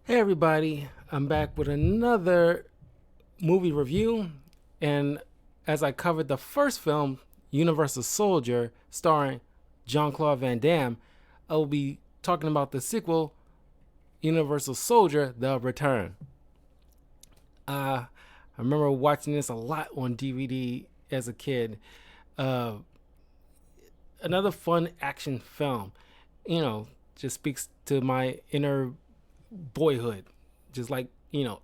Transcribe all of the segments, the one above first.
Hey everybody, I'm back with another movie review. And as I covered the first film, Universal Soldier, starring Jean-Claude Van Damme, I will be talking about the sequel, Universal Soldier: The Return. I remember watching this a lot on DVD as a kid. Uh, Another fun action film, you know, just speaks to my inner boyhood, just like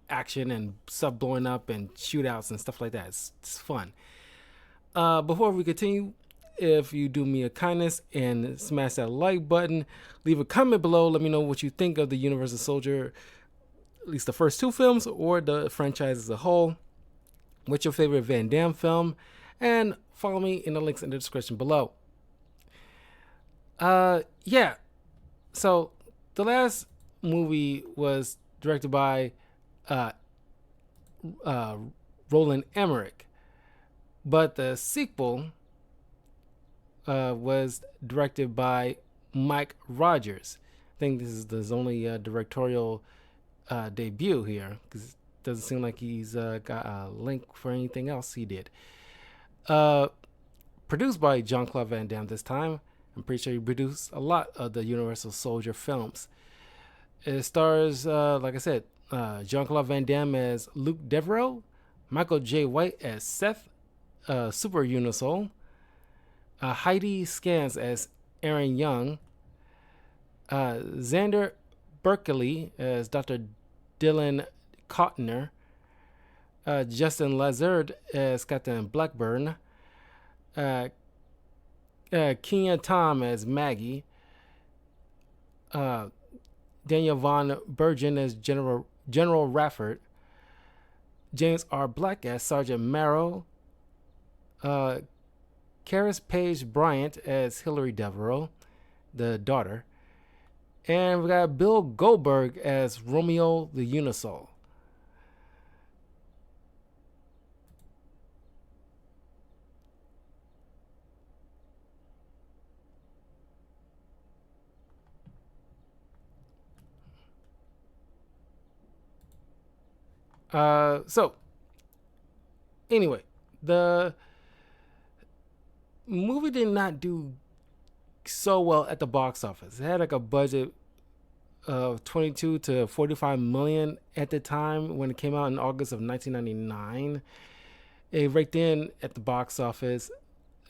action and stuff blowing up and shootouts and stuff like that. It's fun. Before we continue, if you do me a kindness and smash that like button, leave a comment below. Let me know what you think of the Universal Soldier, at least the first two films, or the franchise as a whole. What's your favorite Van Damme film? And follow me in the links in the description below. Yeah. So the last movie was directed by uh, uh, Roland Emmerich, but the sequel was directed by Mike Rogers. I think this is his only directorial debut here, because it doesn't seem like he's got a link for anything else he did. Uh, Produced by Jean-Claude Van Damme this time. I'm pretty sure he produced a lot of the Universal Soldier films. It stars, like I said, Jean-Claude Van Damme as Luke Devereaux, Michael J. White as Seth, Super Unisol, Heidi Scans as Aaron Young, Xander Berkeley as Dr. Dylan Cotner, Justin Lazard as Captain Blackburn, Kenya Tom as Maggie, Daniel Von Bergen as General Rafford, James R. Black as Sergeant Marrow, Karis Page Bryant as Hillary Devereaux, the daughter, and we got Bill Goldberg as Romeo the Unisol. So anyway, the movie did not do so well at the box office. It had like a budget of 22 to 45 million at the time when it came out in August of 1999. It raked in at the box office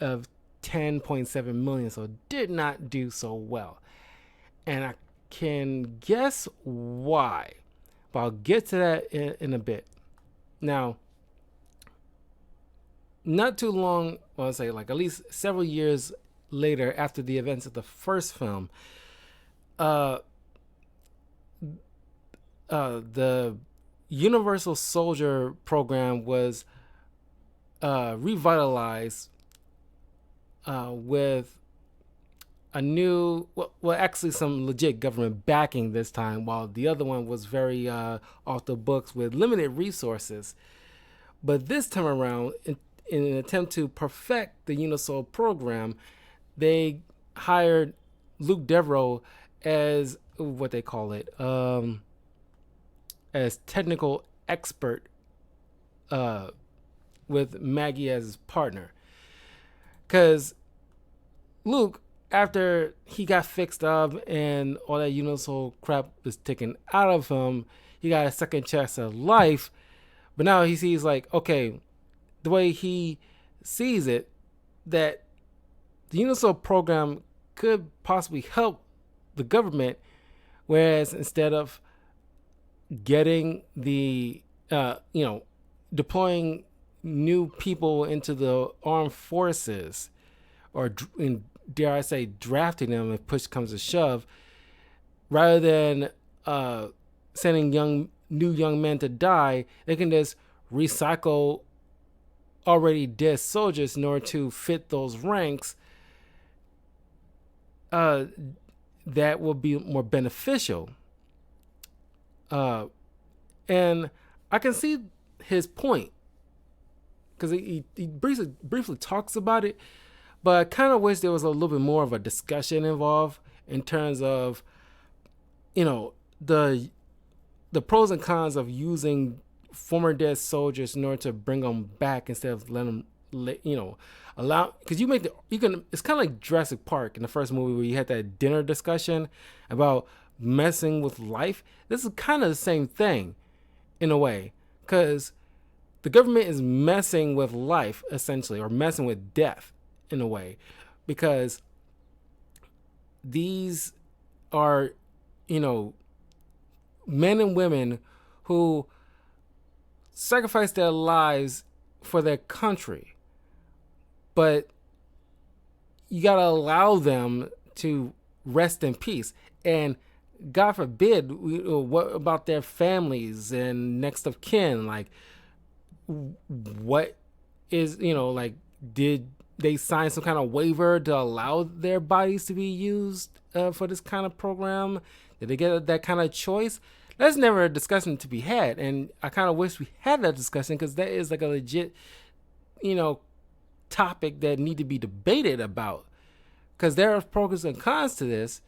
of 10.7 million, so it did not do so well. And I can guess why, but I'll get to that in a bit. Now, not too long, well, I'll say like at least several years later after the events of the first film, the Universal Soldier program was revitalized with a new, well, actually some legit government backing this time, while the other one was very off the books with limited resources. But this time around, in an attempt to perfect the Unisol program, they hired Luke Devereaux as what they call it, as technical expert, with Maggie as his partner. Because Luke, after he got fixed up and all that Unisol crap was taken out of him, he got a second chance at life. But now he sees, like, okay, the way he sees it, that the Unisol program could possibly help the government, whereas instead of getting the, deploying new people into the armed forces, or dare I say, drafting them if push comes to shove, rather than sending new young men to die, they can just recycle already dead soldiers in order to fit those ranks. That will be more beneficial. And I can see his point, because he briefly talks about it, but I kind of wish there was a little bit more of a discussion involved in terms of, the the pros and cons of using former dead soldiers in order to bring them back instead of letting them, allow, because you can. It's kind of like Jurassic Park in the first movie where you had that dinner discussion about messing with life. This is kind of the same thing in a way, because the government is messing with life essentially, or messing with death in a way, because these are, men and women who sacrifice their lives for their country, but you got to allow them to rest in peace. And God forbid, what about their families and next of kin? Like, what is, like, did they sign some kind of waiver to allow their bodies to be used for this kind of program? Did they get that kind of choice? That's never a discussion to be had. And I kind of wish we had that discussion, because that is like a legit, topic that need to be debated about. Because there are pros and cons to this,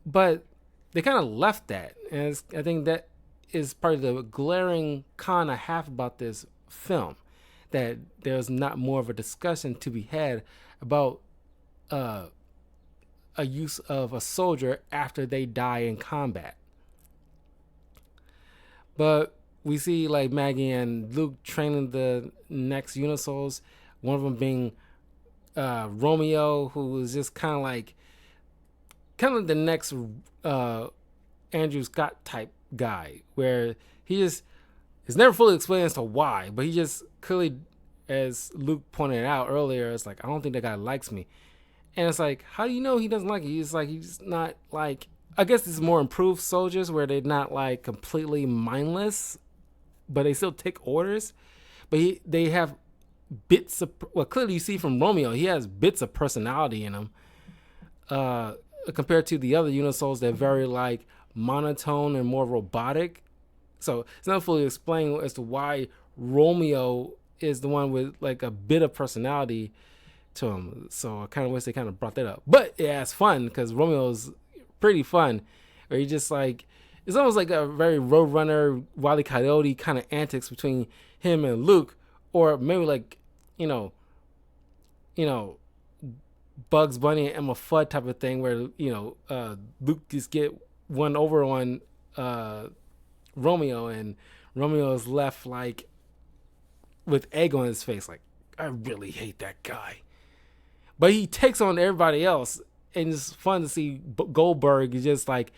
but they kind of left that. And I think that is part of the glaring con I have about this film, that there's not more of a discussion to be had about a use of a soldier after they die in combat. But we see like Maggie and Luke training the next Unisouls, one of them being Romeo, who was just kind of the next Andrew Scott type guy, where he just is never fully explained as to why, but he just clearly, as Luke pointed out earlier, it's like, I don't think that guy likes me. And it's like, how do you know he doesn't like you? He's not like, I guess it's more improved soldiers where they're not like completely mindless, but they still take orders. But they have bits of, well, clearly you see from Romeo, he has bits of personality in him. Compared to the other Unisouls, they're very like monotone and more robotic. So it's not fully explained as to why Romeo is the one with like a bit of personality to him. So I kind of wish they kind of brought that up. But yeah, it's fun because Romeo's pretty fun. Where he just like, it's almost like a very Roadrunner, Wile E. Coyote kind of antics between him and Luke, or maybe like, Bugs Bunny and Emma Fudd type of thing, where Luke just get one over on Romeo, and Romeo is left like with egg on his face, like, I really hate that guy. But he takes on everybody else, and it's fun to see Goldberg just like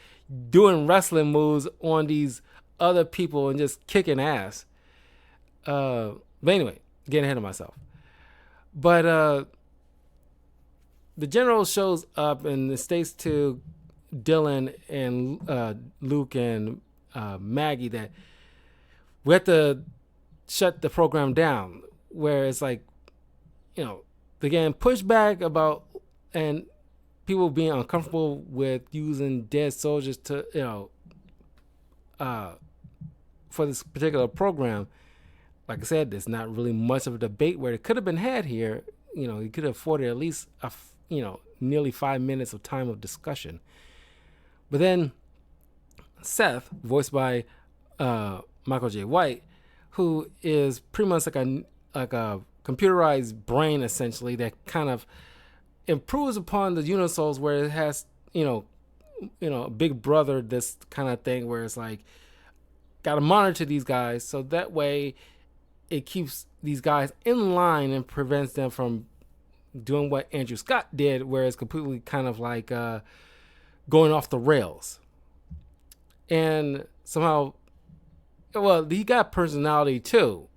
doing wrestling moves on these other people and just kicking ass. But anyway, getting ahead of myself. But the general shows up and states to Dylan and Luke and Maggie that we have to shut the program down, where it's like, they're getting pushback about, and people being uncomfortable with using dead soldiers to, for this particular program. Like I said, there's not really much of a debate where it could have been had here. You could have afforded at least nearly 5 minutes of time of discussion. But then Seth, voiced by Michael J. White, who is pretty much like a computerized brain essentially, that kind of improves upon the Unisouls, where it has Big Brother, this kind of thing, where it's like, got to monitor these guys so that way it keeps these guys in line and prevents them from doing what Andrew Scott did, where it's completely kind of like going off the rails. And somehow, well, he got personality too,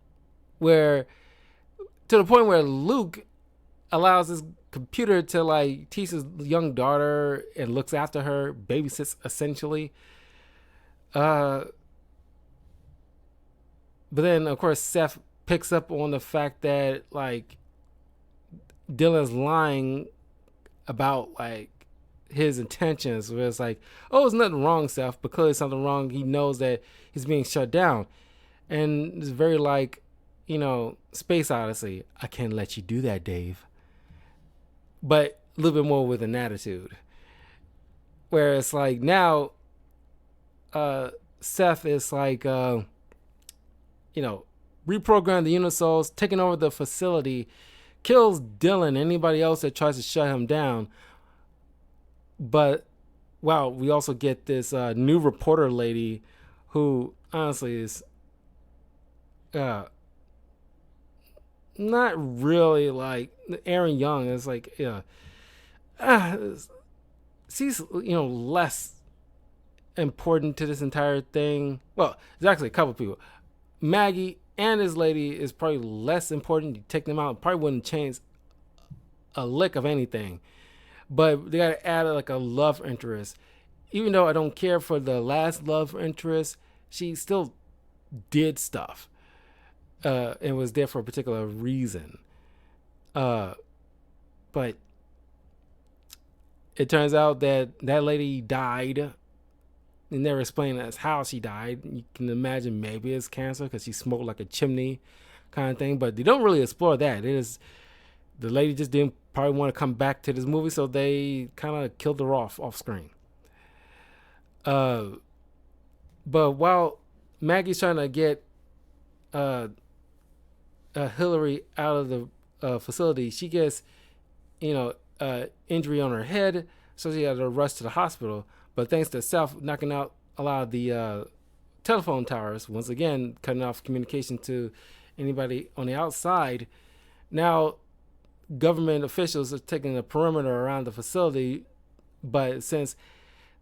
where to the point where Luke allows his computer to like teach his young daughter and looks after her, babysits essentially. But then of course Seth picks up on the fact that like Dylan's lying about like his intentions, where it's like, oh, there's nothing wrong, Seth, but clearly something wrong. He knows that he's being shut down, and it's very like, Space Odyssey. I can't let you do that, Dave. But a little bit more with an attitude, where it's like now Seth is like, you know, reprogram the Unisouls, taking over the facility, kills Dylan, anybody else that tries to shut him down. But wow, we also get this new reporter lady who honestly is uh, not really like Aaron Young. Is like, yeah, uh, she's less important to this entire thing. Well, there's actually a couple people. Maggie and his lady is probably less important. You take them out, probably wouldn't change a lick of anything. But they gotta add like a love interest. Even though I don't care for the last love interest, she still did stuff. And was there for a particular reason. Uh, but it turns out that that lady died. They never explained as how she died. You can imagine maybe it's cancer because she smoked like a chimney kind of thing. But they don't really explore that. It is the lady just didn't probably want to come back to this movie, so they kind of killed her off screen. Uh, but while Maggie's trying to get uh, Hillary out of the facility, she gets injury on her head, so she had to rush to the hospital. But thanks to Seth knocking out a lot of the telephone towers, once again cutting off communication to anybody on the outside, now government officials are taking a perimeter around the facility. But since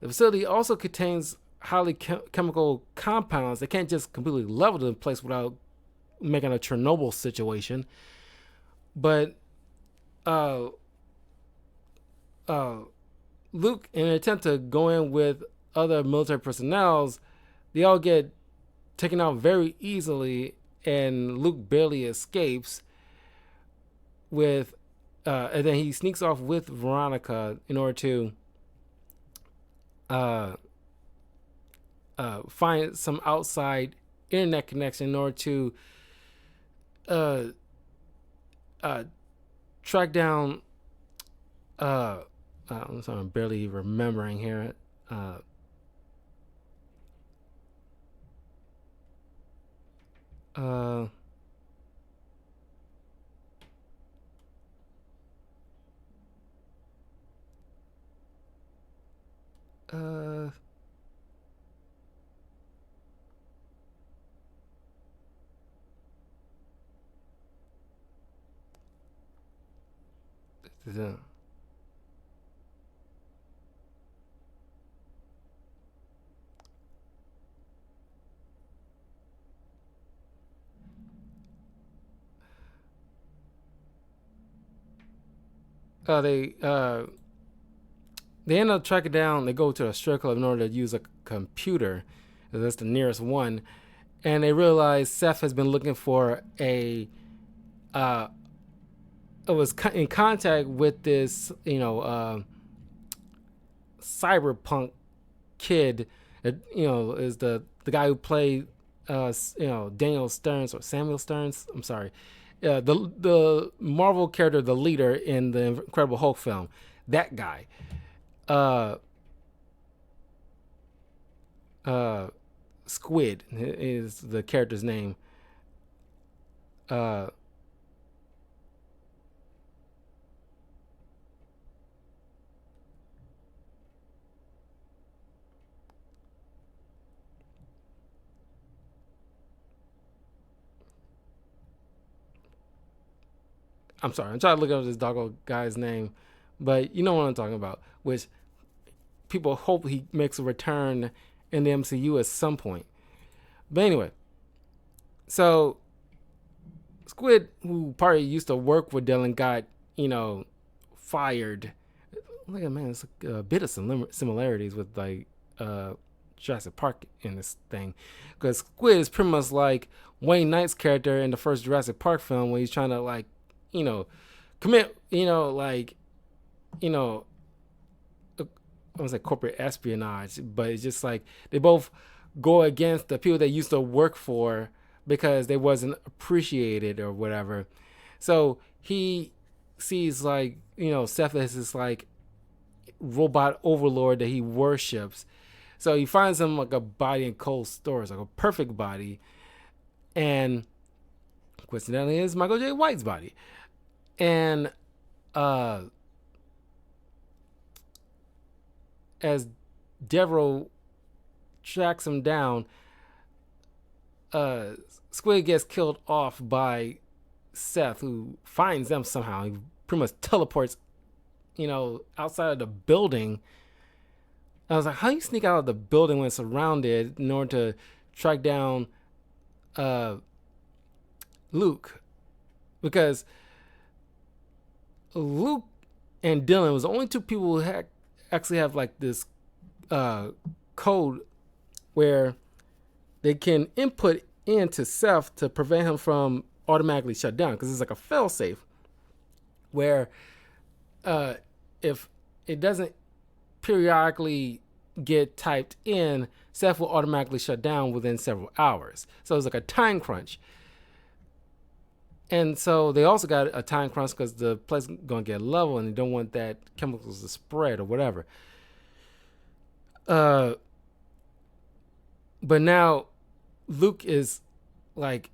the facility also contains highly chemical compounds, they can't just completely level the place without making a Chernobyl situation. But uh, Luke, in an attempt to go in with other military personnel, they all get taken out very easily, and Luke barely escapes. And then he sneaks off with Veronica in order to find some outside internet connection in order to uh, track down. I'm sorry, I'm barely remembering here. Uh, uh, uh, they end up tracking down. They go to a strip club in order to use a computer. That's the nearest one, and they realize Seth has been looking for was in contact with this cyberpunk kid that is the guy who played Daniel Stearns or Samuel Stearns. I'm sorry, the Marvel character, the leader in the Incredible Hulk film. That guy. Squid is the character's name. I'm sorry, I'm trying to look up this doggo guy's name, but you know what I'm talking about. Which people hope he makes a return in the MCU at some point. But anyway, so Squid, who probably used to work with Dylan, got fired. Look at man, it's a bit of similarities with like Jurassic Park in this thing, because Squid is pretty much like Wayne Knight's character in the first Jurassic Park film, when he's trying to like commit I was like corporate espionage, but it's just like they both go against the people they used to work for because they wasn't appreciated or whatever. So he sees Seth as this like robot overlord that he worships. So he finds him like a body in cold storage, like a perfect body, and coincidentally, it's Michael J. White's body. And uh, as Devereaux tracks him down, uh, Squid gets killed off by Seth, who finds them somehow. He pretty much teleports, outside of the building. I was like, how do you sneak out of the building when it's surrounded in order to track down uh, Luke? Because Luke and Dylan was the only two people who actually have like this code where they can input into Seth to prevent him from automatically shut down, because it's like a failsafe where if it doesn't periodically get typed in, Seth will automatically shut down within several hours. So it's like a time crunch. And so they also got a time crunch because the place is going to get level and they don't want that chemicals to spread or whatever. But now Luke is like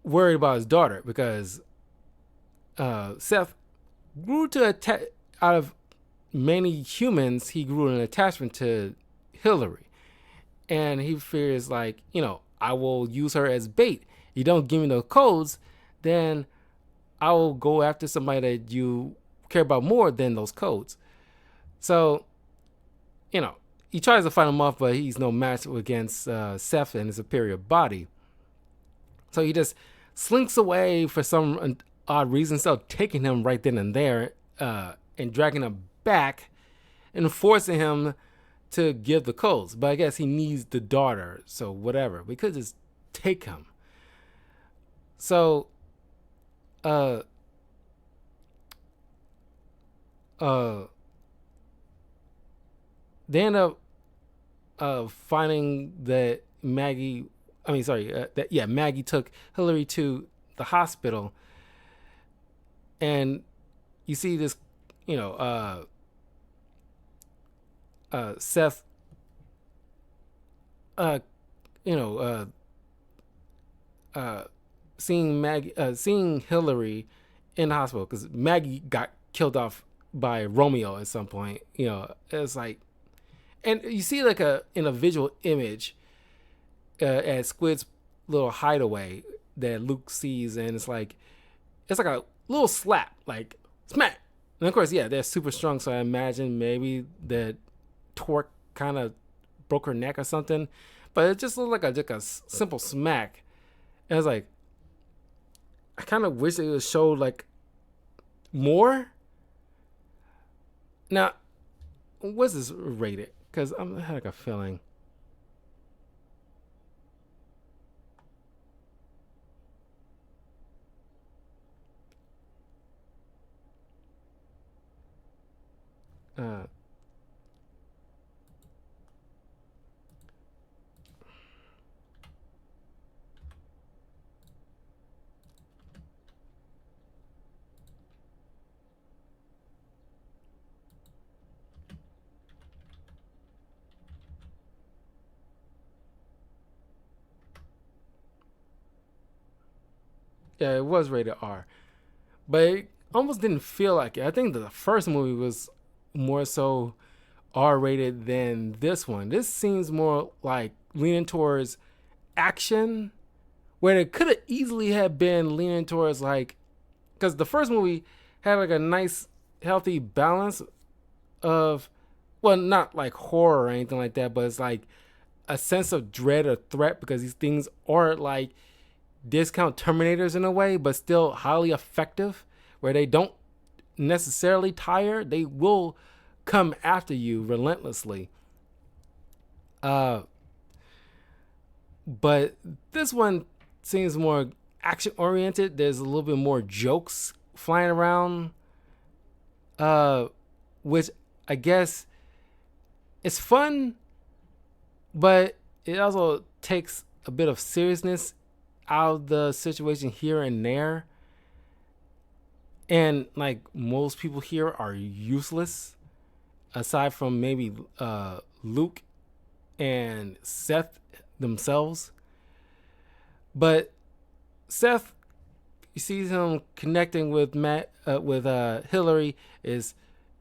worried about his daughter because Seth grew to out of many humans, he grew an attachment to Hillary. And he fears like, I will use her as bait. You don't give me the codes, then I will go after somebody that you care about more than those codes. So, he tries to fight him off, but he's no match against Seth and his superior body. So he just slinks away for some odd reason, so taking him right then and there and dragging him back and forcing him to give the codes. But I guess he needs the daughter, so whatever. We could just take him. So they end up finding that Maggie took Hillary to the hospital, and you see this, Seth, seeing Hillary in the hospital because Maggie got killed off by Romeo at some point. It's like, and you see like in a visual image at Squid's little hideaway that Luke sees, and it's like a little slap, like smack. And of course, yeah, they're super strong, so I imagine maybe the torque kind of broke her neck or something. But it just looked like a simple smack. And I was like, I kind of wish it was showed like more. Now, what's this rated? Because I had like a feeling. Yeah, it was rated R, but it almost didn't feel like it. I think the first movie was more so R rated than this one. This seems more like leaning towards action, where it could have easily have been leaning towards like, because the first movie had like a nice healthy balance of, well, not like horror or anything like that, but it's like a sense of dread or threat because these things are like discount Terminators in a way, but still highly effective, where they don't necessarily tire. They will come after you relentlessly. But this one seems more action oriented. There's a little bit more jokes flying around, which I guess it's fun, but it also takes a bit of seriousness out of the situation here and there. And like most people here are useless, aside from maybe Luke and Seth themselves. But Seth, you see him connecting with Hillary, is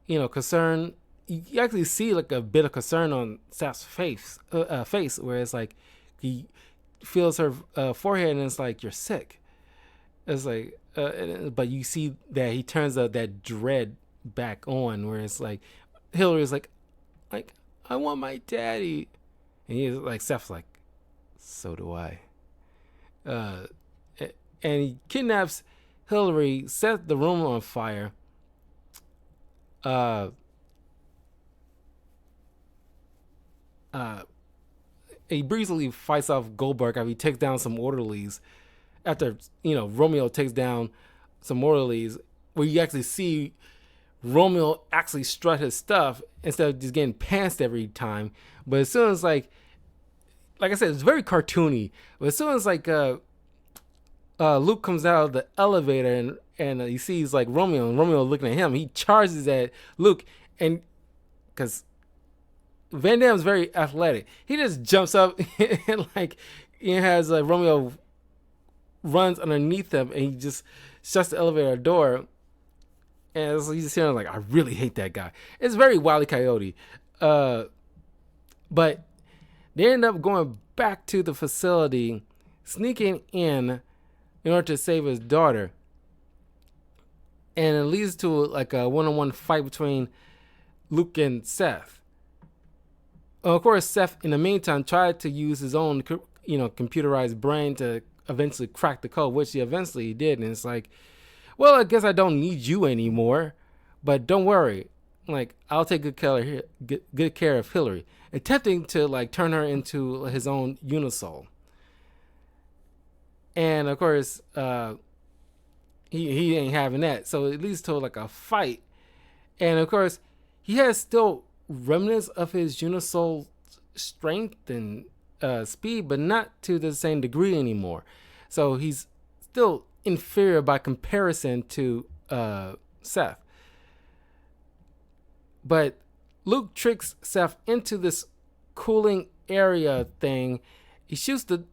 concerned. You actually see like a bit of concern on Seth's face, where it's like he feels her forehead, and it's like, you're sick. It's like, but you see that he turns that dread back on, where it's like Hillary's like I want my daddy, and he's like, Seth's like, so do I. And he kidnaps Hillary, set the room on fire. He briefly fights off Goldberg after he takes down some orderlies. After Romeo takes down some orderlies, where you actually see Romeo actually strut his stuff instead of just getting pantsed every time. But as soon as like I said, it's very cartoony. But as soon as Luke comes out of the elevator and he sees like Romeo, and Romeo looking at him, he charges at Luke, and because Van Damme's very athletic, he just jumps up and he has Romeo runs underneath him, and he just shuts the elevator door. And so he's just hearing like, I really hate that guy. It's very Wile E. Coyote. But they end up going back to the facility, sneaking in order to save his daughter. And it leads to like a one-on-one fight between Luke and Seth. Of course, Seth, in the meantime, tried to use his own, computerized brain to eventually crack the code, which he eventually did. And it's like, well, I guess I don't need you anymore, but don't worry. Like, I'll take good care of Hillary, attempting to like turn her into his own Unisoul. And of course, he ain't having that. So it leads to like a fight. And of course, he has still remnants of his Unisoul strength and speed, but not to the same degree anymore. So he's still inferior by comparison to Seth. But Luke tricks Seth into this cooling area thing. He shoots the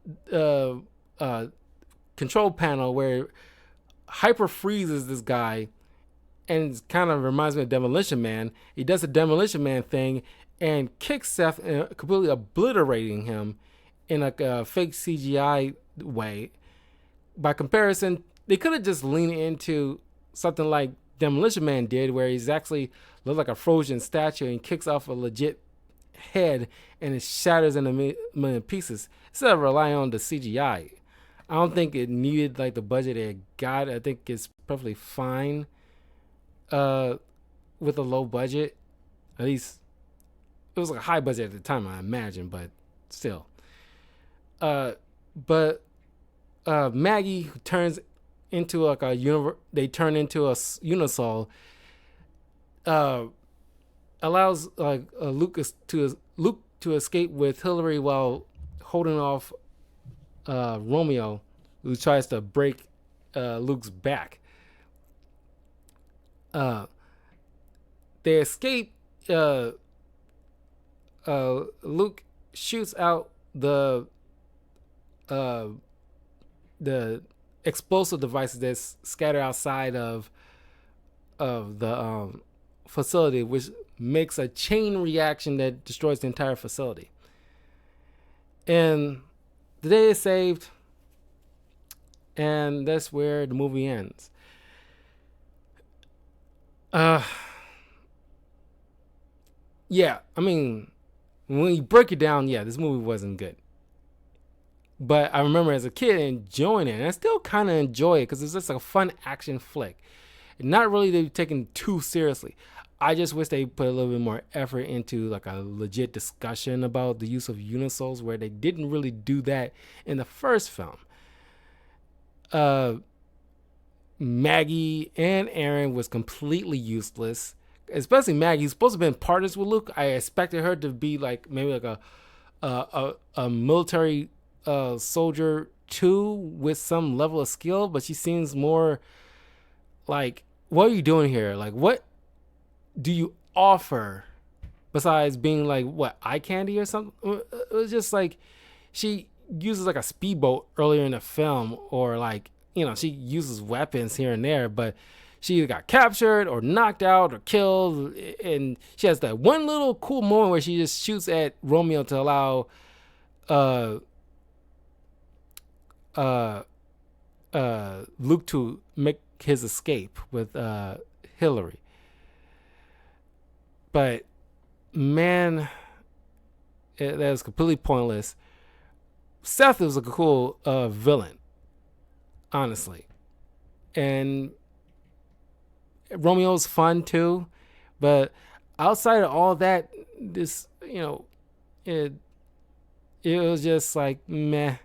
control panel where hyper freezes this guy, and it kind of reminds me of Demolition Man. He does a Demolition Man thing and kicks Seth, completely obliterating him in like a fake CGI way. By comparison, they could have just leaned into something like Demolition Man did, where he's actually looked like a frozen statue and kicks off a legit head and it shatters in a million pieces, instead of relying on the CGI. I don't think it needed like the budget it got. I think it's perfectly fine with a low budget. At least it was like a high budget at the time, I imagine, but still. But Maggie, who turns into like they turn into a Unisoul, allows like Luke to escape with Hillary while holding off Romeo, who tries to break Luke's back. They escape. Luke shoots out the explosive devices that's scattered outside of the facility, which makes a chain reaction that destroys the entire facility. And the day is saved, and that's where the movie ends. Yeah, I mean, when you break it down, yeah, this movie wasn't good. But I remember as a kid enjoying it, and I still kind of enjoy it because it's just like a fun action flick. Not really to be taken too seriously. I just wish they put a little bit more effort into like a legit discussion about the use of Unisouls, where they didn't really do that in the first film. Maggie and Aaron was completely useless, especially Maggie. Who's supposed to have been partners with Luke. I expected her to be like maybe like a military soldier too, with some level of skill, but she seems more like, what are you doing here? Like, what do you offer besides being like what, eye candy or something. It was just like she uses like a speedboat earlier in the film, or like, she uses weapons here and there, but she either got captured or knocked out or killed. And she has that one little cool moment where she just shoots at Romeo to allow uh uh Luke to make his escape with Hillary. But man, that was completely pointless. Seth was a cool villain, honestly, and Romeo's fun too. But outside of all that, this, it was just like meh.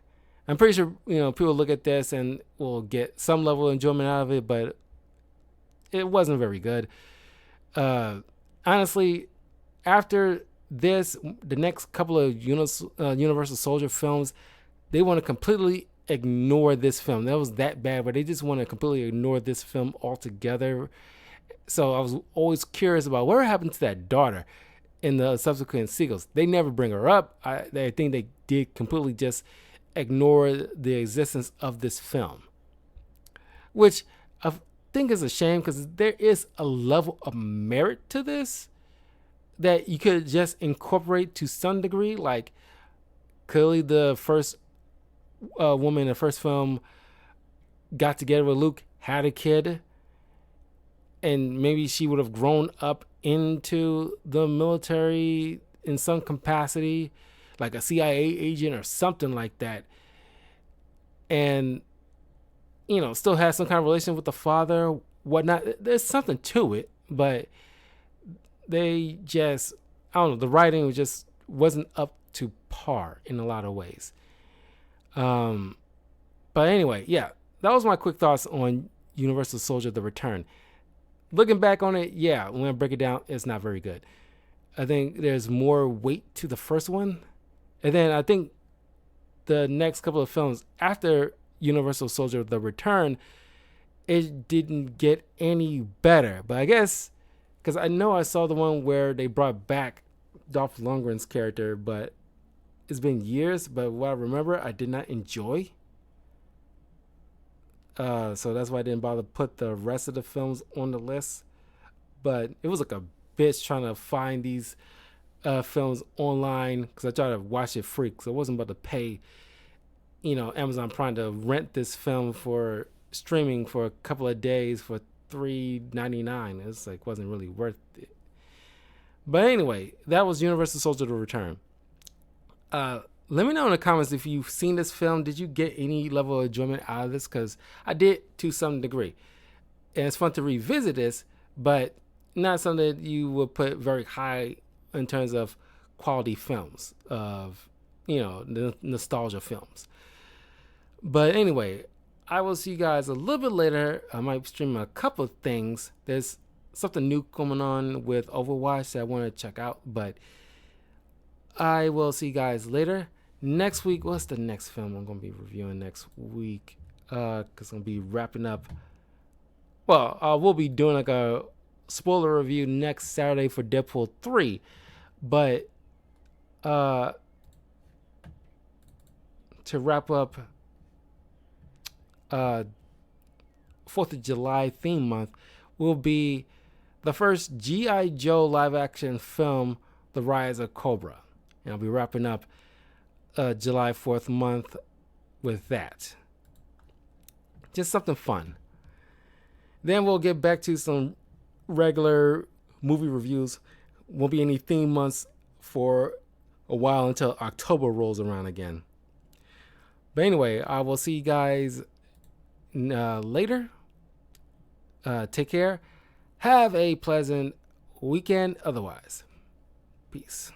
I'm pretty sure people look at this and will get some level of enjoyment out of it, but it wasn't very good. Honestly, after this, the next couple of Universal Soldier films, they want to completely ignore this film. That was that bad, but they just want to completely ignore this film altogether. So I was always curious about what happened to that daughter in the subsequent sequels. They never bring her up. I think they did completely just ignore the existence of this film, which I think is a shame, because there is a level of merit to this that you could just incorporate to some degree. Like, clearly the first woman in the first film got together with Luke, had a kid, and maybe she would have grown up into the military in some capacity, like a CIA agent or something like that, and still has some kind of relation with the father, whatnot. There's something to it, but they just, I don't know, the writing just wasn't up to par in a lot of ways. But anyway, yeah, that was my quick thoughts on Universal Soldier: The Return. Looking back on it, yeah, when I break it down, it's not very good. I think there's more weight to the first one. And then I think the next couple of films after Universal Soldier: The Return, it didn't get any better. But I guess, because I know I saw the one where they brought back Dolph Lundgren's character, but it's been years. But what I remember, I did not enjoy. So that's why I didn't bother to put the rest of the films on the list. But it was like a bitch trying to find these films online, because I tried to watch it free, because I wasn't about to pay Amazon Prime to rent this film for streaming for a couple of days for $3.99. It's like, wasn't really worth it. But anyway, that was Universal Soldier: The Return. Let me know in the comments if you've seen this film. Did you get any level of enjoyment out of this? Because I did, to some degree. And it's fun to revisit this, but not something that you would put very high in terms of quality films, of the nostalgia films. But anyway, I will see you guys a little bit later. I might stream a couple of things. There's something new coming on with Overwatch that I want to check out, but I will see you guys later. Next week, what's the next film I'm going to be reviewing next week? Because I'm going to be wrapping up. Well, we'll be doing like a spoiler review next Saturday for Deadpool 3. But to wrap up 4th of July theme month will be the first G.I. Joe live action film, The Rise of Cobra. And I'll be wrapping up July 4th month with that. Just something fun. Then we'll get back to some regular movie reviews. Won't be any theme months for a while until October rolls around again. But anyway, I will see you guys later. Take care. Have a pleasant weekend otherwise. Peace.